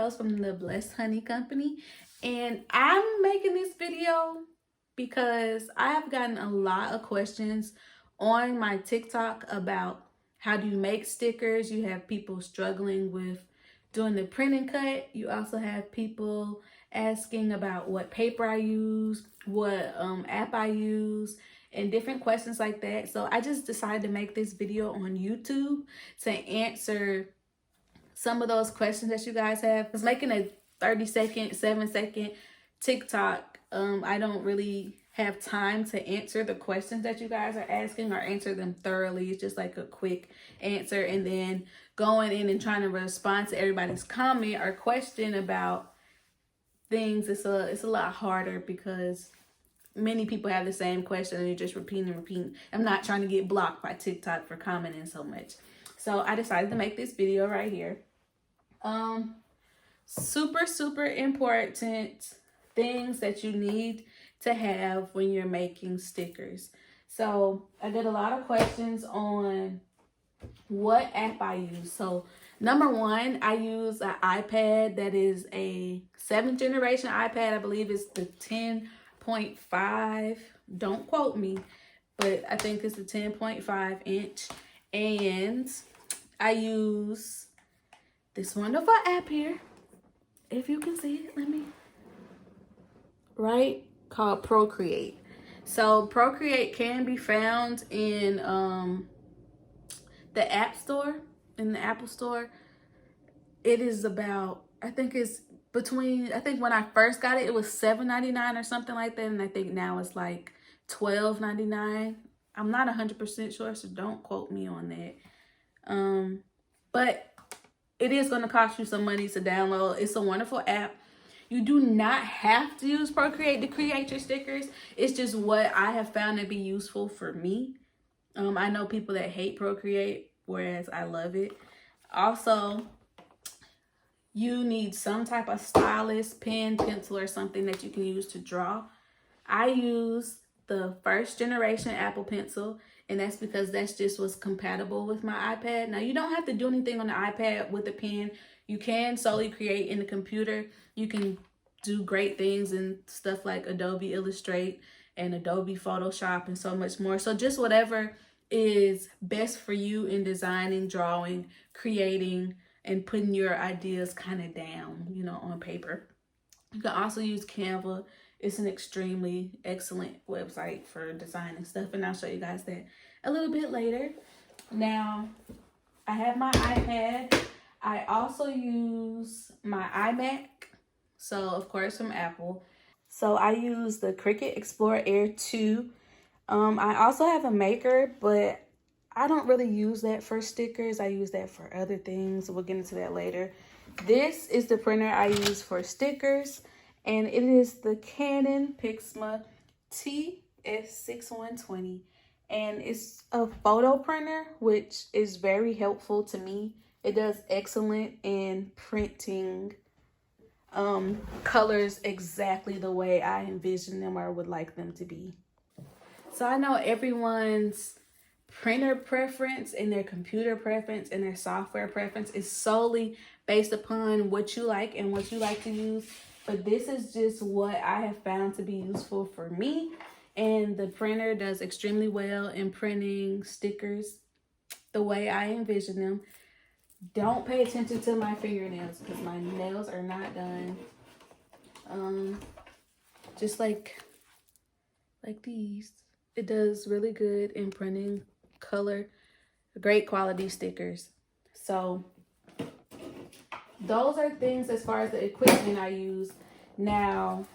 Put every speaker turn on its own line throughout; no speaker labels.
Rose from the Blessed Honey Company, and I'm making this video because I have gotten a lot of questions on my TikTok about how do you make stickers. You have people struggling with doing the print and cut. You also have people asking about what paper I use, what app I use, and different questions like that. So I just decided to make this video on YouTube to answer some of those questions that you guys have. I was making a 30-second, 7-second TikTok. I don't really have time to answer the questions that you guys are asking or answer them thoroughly. It's just like a quick answer, and then going in and trying to respond to everybody's comment or question about things. It's a lot harder because many people have the same question and you're just repeating. I'm not trying to get blocked by TikTok for commenting so much. So I decided to make this video right here. Super important things that you need to have when you're making stickers. So I get a lot of questions on what app I use. So number one, I use an iPad that is a 7th generation iPad. I believe it's the 10.5. Don't quote me, but I think it's the 10.5 inch. And I use this wonderful app here. If you can see it, called Procreate. So Procreate can be found in the App Store, in the Apple Store. It is about, I think when I first got it, it was $7.99 or something like that, and I think now it's like $12.99. I'm not 100% sure, so don't quote me on that. But it is going to cost you some money to download. It's a wonderful app. You do not have to use Procreate to create your stickers. It's just what I have found to be useful for me. I know people that hate Procreate, whereas I love it. Also, you need some type of stylus, pen, pencil, or something that you can use to draw. I use the 1st generation Apple Pencil, and that's because that's just what's compatible with my iPad. Now, you don't have to do anything on the iPad with the pen. You can solely create in the computer. You can do great things in stuff like Adobe Illustrate and Adobe Photoshop and so much more. So just whatever is best for you in designing, drawing, creating, and putting your ideas kind of down, on paper. You can also use Canva. It's an extremely excellent website for designing stuff, and I'll show you guys that a little bit later. Now, I have my iPad. I also use my iMac, so of course from Apple. So I use the Cricut Explore Air 2. I also have a Maker, but I don't really use that for stickers. I use that for other things. We'll get into that later. This is the printer I use for stickers, and it is the Canon Pixma TS6120. And it's a photo printer, which is very helpful to me. It does excellent in printing colors exactly the way I envision them or would like them to be. So I know everyone's printer preference and their computer preference and their software preference is solely based upon what you like and what you like to use. But this is just what I have found to be useful for me. And the printer does extremely well in printing stickers the way I envision them. Don't pay attention to my fingernails because my nails are not done. Just like these. It does really good in printing color, great quality stickers. So those are things as far as the equipment I use. Now,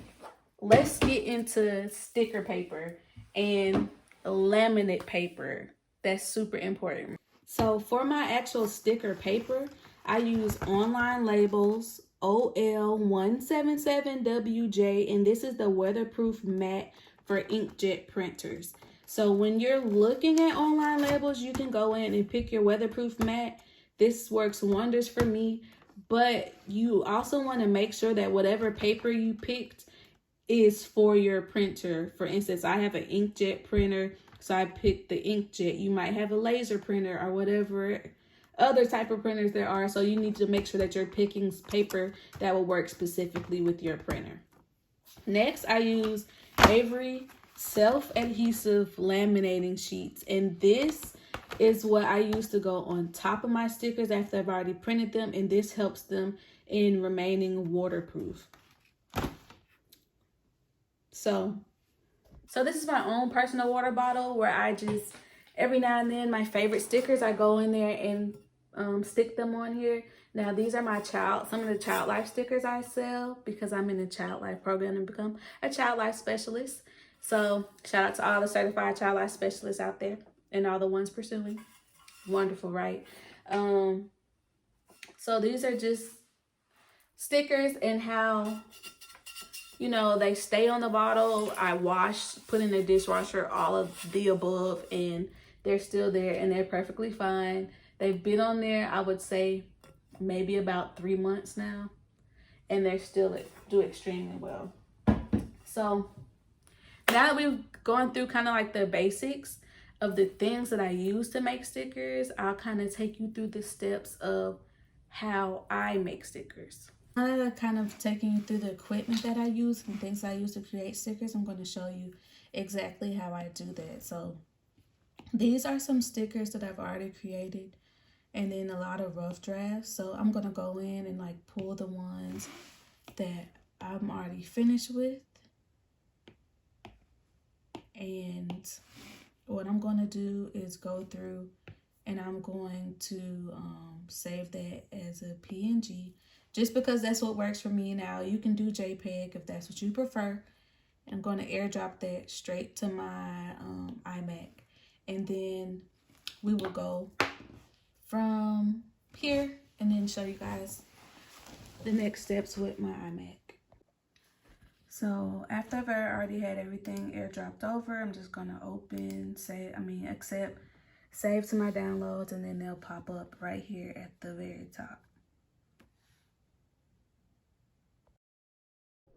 let's get into sticker paper and laminate paper. That's super important. So for my actual sticker paper, I use Online Labels OL177WJ, and this is the Weatherproof matte for inkjet printers. So when you're looking at Online Labels, you can go in and pick your Weatherproof matte. This works wonders for me, but you also want to make sure that whatever paper you picked is for your printer. For instance, I have an inkjet printer, so I picked the inkjet. You might have a laser printer or whatever other type of printers there are. So you need to make sure that you're picking paper that will work specifically with your printer. Next, I use Avery self-adhesive laminating sheets, and this is what I use to go on top of my stickers after I've already printed them, and this helps them in remaining waterproof. So this is my own personal water bottle where I just, every now and then, my favorite stickers, I go in there and stick them on here. Now, these are my some of the child life stickers I sell because I'm in the child life program and become a child life specialist. So shout out to all the certified child life specialists out there and all the ones pursuing. Wonderful, right? So these are just stickers and how, you know, they stay on the bottle. I wash, put in the dishwasher, all of the above, and they're still there and they're perfectly fine. They've been on there, I would say, maybe about 3 months now, and they're still do extremely well. So now that we've gone through kind of like the basics of the things that I use to make stickers, I'll kind of take you through the steps of how I make stickers. Now that I've kind of taken you through the equipment that I use and things I use to create stickers, I'm going to show you exactly how I do that. So these are some stickers that I've already created, and then a lot of rough drafts. So I'm going to go in and like pull the ones that I'm already finished with. And what I'm going to do is go through and I'm going to save that as a PNG, just because that's what works for me. Now you can do JPEG if that's what you prefer. I'm going to airdrop that straight to my iMac, and then we will go from here and then show you guys the next steps with my iMac. So after I've already had everything airdropped over, I'm just gonna accept, save to my downloads, and then they'll pop up right here at the very top.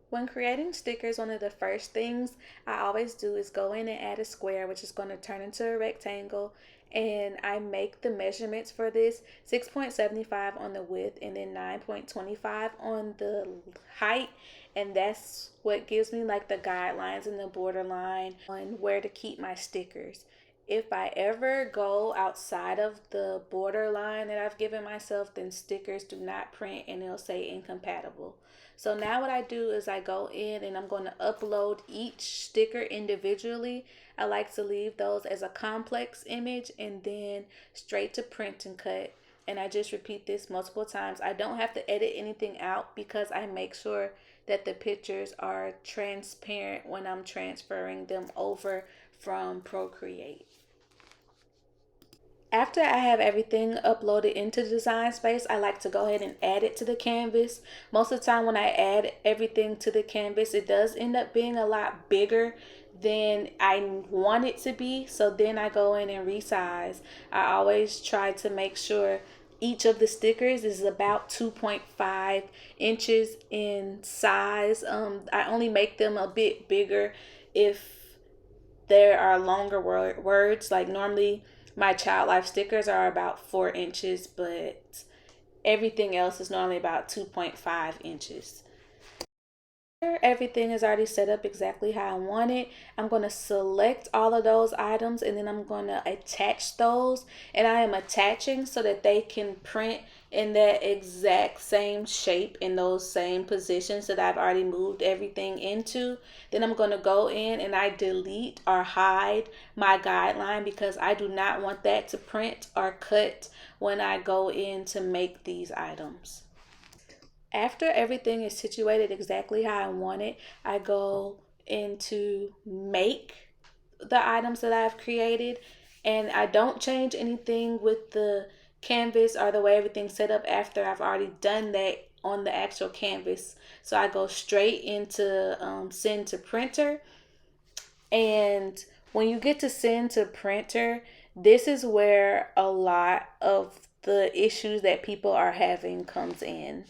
When creating stickers, one of the first things I always do is go in and add a square, which is going to turn into a rectangle. And I make the measurements for this 6.75 on the width and then 9.25 on the height. And that's what gives me like the guidelines and the borderline on where to keep my stickers. If I ever go outside of the borderline that I've given myself, then stickers do not print and it'll say incompatible. So now what I do is I go in and I'm going to upload each sticker individually. I like to leave those as a complex image and then straight to print and cut. And I just repeat this multiple times. I don't have to edit anything out because I make sure that the pictures are transparent when I'm transferring them over from Procreate. After I have everything uploaded into Design Space, I like to go ahead and add it to the canvas. Most of the time when I add everything to the canvas, it does end up being a lot bigger than I want it to be. So then I go in and resize. I always try to make sure each of the stickers is about 2.5 inches in size. I only make them a bit bigger if there are longer words. Like normally my child life stickers are about 4 inches, but everything else is normally about 2.5 inches. Everything is already set up exactly how I want it. I'm going to select all of those items and then I'm going to attach those, and I am attaching so that they can print in that exact same shape in those same positions that I've already moved everything into. Then I'm going to go in and I delete or hide my guideline because I do not want that to print or cut when I go in to make these items. After everything is situated exactly how I want it, I go into make the items that I've created, and I don't change anything with the canvas or the way everything's set up after I've already done that on the actual canvas. So I go straight into send to printer, and when you get to send to printer, this is where a lot of the issues that people are having comes in.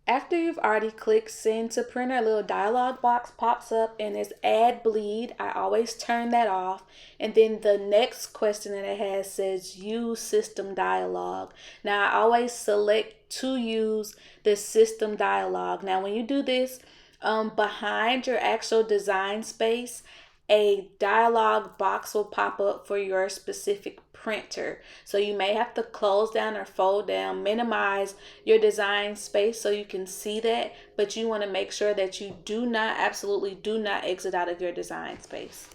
After you've already clicked send to printer, a little dialog box pops up and it's add bleed. I always turn that off. And then the next question that it has says use system dialog. Now I always select to use the system dialog. Now when you do this, behind your actual design space, a dialog box will pop up for your specific printer. So you may have to close down or fold down, minimize your design space so you can see that, but you want to make sure that you do not, absolutely do not exit out of your design space.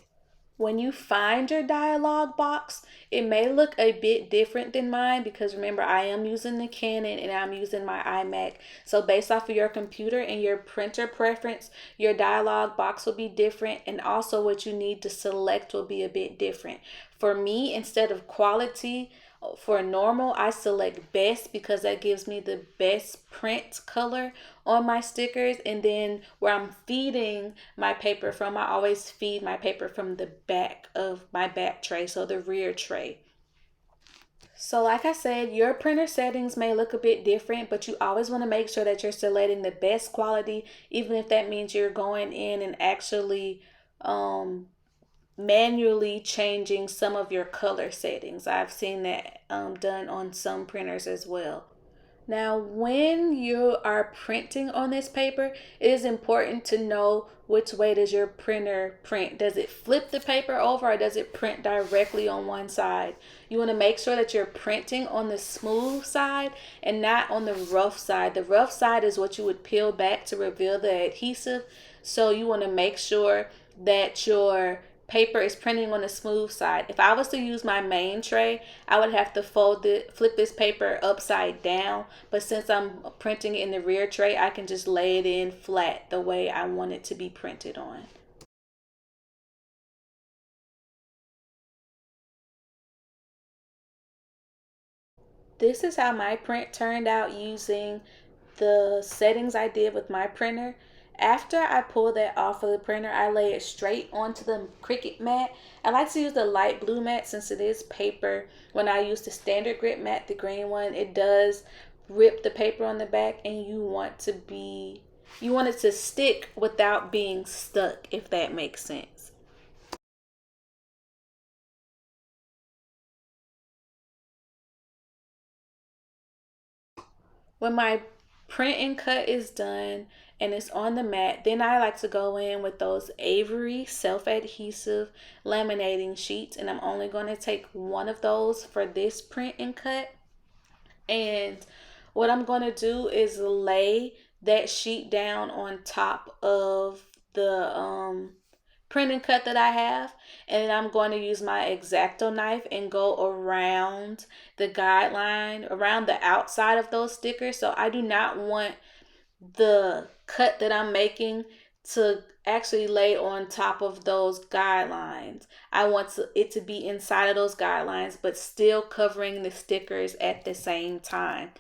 When you find your dialog box, it may look a bit different than mine because remember, I am using the Canon and I'm using my iMac. So based off of your computer and your printer preference, your dialog box will be different, and also what you need to select will be a bit different. For me, instead of quality, for normal, I select best because that gives me the best print color on my stickers. And then where I'm feeding my paper from, I always feed my paper from the back of my back tray, so the rear tray. So like I said, your printer settings may look a bit different, but you always want to make sure that you're selecting the best quality, even if that means you're going in and actually manually changing some of your color settings. I've seen that done on some printers as well. Now, when you are printing on this paper, it is important to know which way does your printer print. Does it flip the paper over or does it print directly on one side? You want to make sure that you're printing on the smooth side and not on the rough side. The rough side is what you would peel back to reveal the adhesive. So you want to make sure that your paper is printing on the smooth side. If I was to use my main tray, I would have to flip this paper upside down. But since I'm printing in the rear tray, I can just lay it in flat the way I want it to be printed on. This is how my print turned out using the settings I did with my printer. After I pull that off of the printer, I lay it straight onto the Cricut mat. I like to use the light blue mat since it is paper. When I use the standard grit mat, the green one, it does rip the paper on the back, and you want it to stick without being stuck, if that makes sense. When my print and cut is done and it's on the mat, then I like to go in with those Avery self-adhesive laminating sheets, and I'm only going to take one of those for this print and cut. And what I'm going to do is lay that sheet down on top of the print and cut that I have, and then I'm going to use my X-Acto knife and go around the guideline, around the outside of those stickers. So I do not want the cut that I'm making to actually lay on top of those guidelines. I want it to be inside of those guidelines, but still covering the stickers at the same time.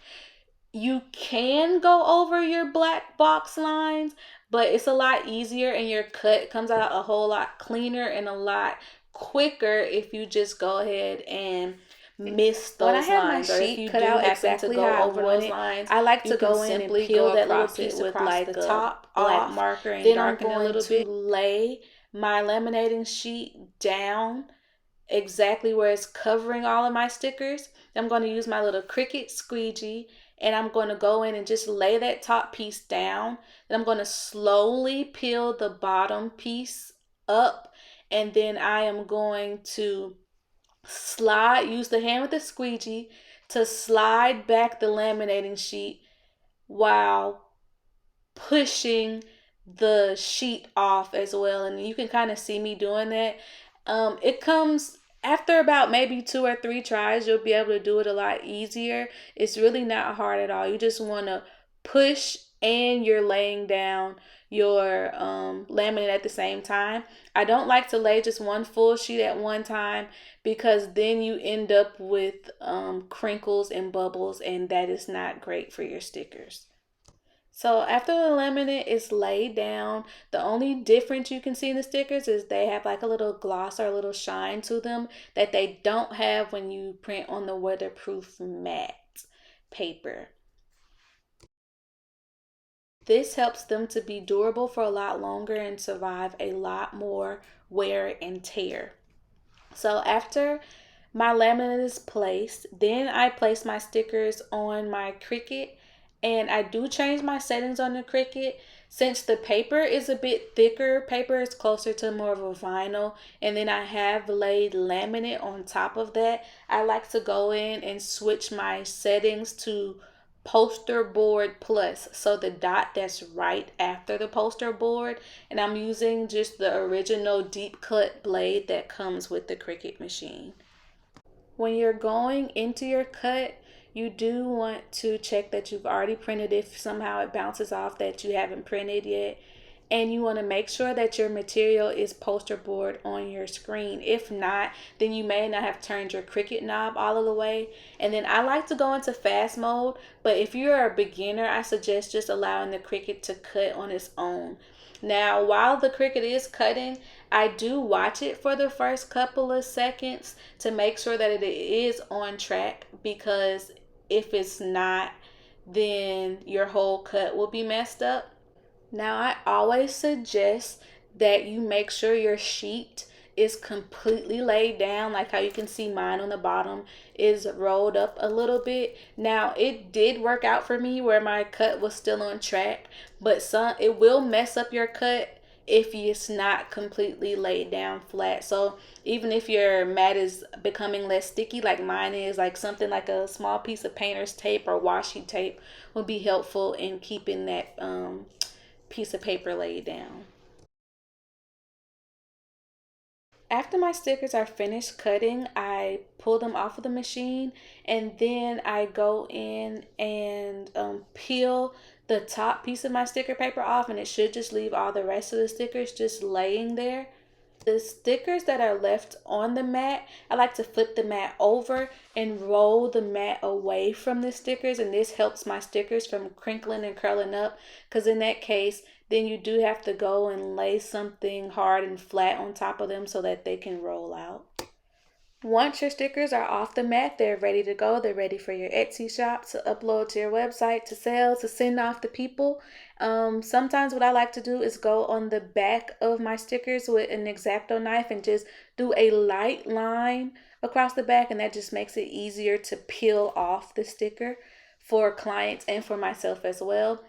You can go over your black box lines, but it's a lot easier and your cut comes out a whole lot cleaner and a lot quicker if you just go ahead and miss those lines. When I have my sheet cut out exactly how I want it, I like to go in and peel that little piece with like the top black marker and darken it a little bit. Lay my laminating sheet down exactly where it's covering all of my stickers. I'm going to use my little Cricut squeegee, and I'm going to go in and just lay that top piece down. Then I'm going to slowly peel the bottom piece up, and then I am going to use the hand with the squeegee to slide back the laminating sheet while pushing the sheet off as well. And you can kind of see me doing that. It comes after about maybe 2 or 3 tries, you'll be able to do it a lot easier. It's really not hard at all. You just want to push and you're laying down your laminate at the same time. I don't like to lay just one full sheet at one time because then you end up with crinkles and bubbles, and that is not great for your stickers. So after the laminate is laid down, the only difference you can see in the stickers is they have like a little gloss or a little shine to them that they don't have when you print on the weatherproof matte paper. this helps them to be durable for a lot longer and survive a lot more wear and tear. So after my laminate is placed, then I place my stickers on my Cricut, and I do change my settings on the Cricut. Since the paper is a bit thicker, paper is closer to more of a vinyl, and then I have laid laminate on top of that, I like to go in and switch my settings to poster board plus, so the dot that's right after the poster board, and I'm using just the original deep cut blade that comes with the Cricut machine. When you're going into your cut, you do want to check that you've already printed if somehow it bounces off that you haven't printed yet. And you want to make sure that your material is poster board on your screen. If not, then you may not have turned your Cricut knob all of the way. And then I like to go into fast mode, but if you're a beginner, I suggest just allowing the Cricut to cut on its own. Now, while the Cricut is cutting, I do watch it for the first couple of seconds to make sure that it is on track, because if it's not, then your whole cut will be messed up. Now, I always suggest that you make sure your sheet is completely laid down, like how you can see mine on the bottom is rolled up a little bit. Now, it did work out for me where my cut was still on track, but it will mess up your cut if it's not completely laid down flat. So even if your mat is becoming less sticky like mine is, like something like a small piece of painter's tape or washi tape will be helpful in keeping that piece of paper laid down. After my stickers are finished cutting, I pull them off of the machine, and then I go in and peel the top piece of my sticker paper off, and it should just leave all the rest of the stickers just laying there. The stickers that are left on the mat, I like to flip the mat over and roll the mat away from the stickers, and this helps my stickers from crinkling and curling up, because in that case, then you do have to go and lay something hard and flat on top of them so that they can roll out. Once your stickers are off the mat, they're ready to go. They're ready for your Etsy shop to upload to your website, to sell, to send off to people. Sometimes what I like to do is go on the back of my stickers with an X-Acto knife and just do a light line across the back, and that just makes it easier to peel off the sticker for clients and for myself as well.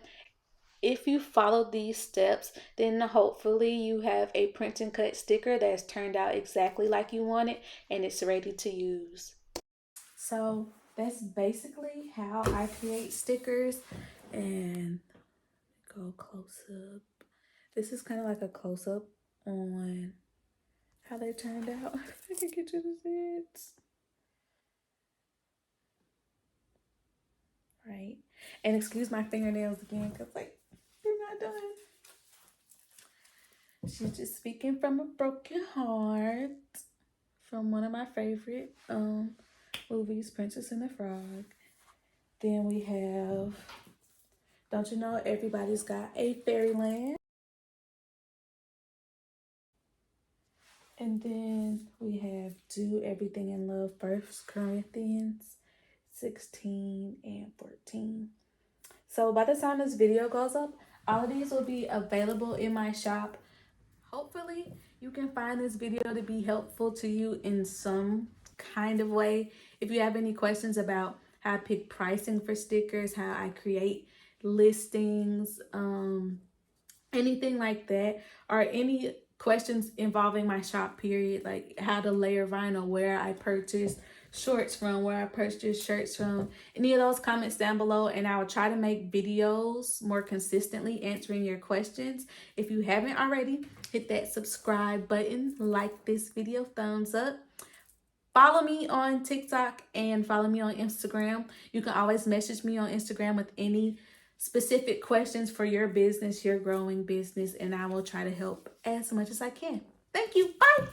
If you follow these steps, then hopefully you have a print and cut sticker that's turned out exactly like you want it and it's ready to use. So that's basically how I create stickers, and go close up. This is kind of like a close up on how they turned out. I can get you to see it. Right. And excuse my fingernails again, because like they're not done. She's just speaking from a broken heart, from one of my favorite movies, Princess and the Frog. Then we have, don't you know, everybody's got a fairyland. And then we have Do Everything in Love, 1 Corinthians 16 and 14. So by the time this video goes up, all of these will be available in my shop. Hopefully you can find this video to be helpful to you in some kind of way. If you have any questions about how I pick pricing for stickers, how I create listings, anything like that, or any questions involving my shop period, like how to layer vinyl, where I purchase shorts from, where I purchase shirts from, any of those, comments down below, and I will try to make videos more consistently answering your questions. If you haven't already, hit that subscribe button, like this video, thumbs up. Follow me on TikTok and follow me on Instagram. You can always message me on Instagram with any specific questions for your business, your growing business, and I will try to help as much as I can. Thank you. Bye.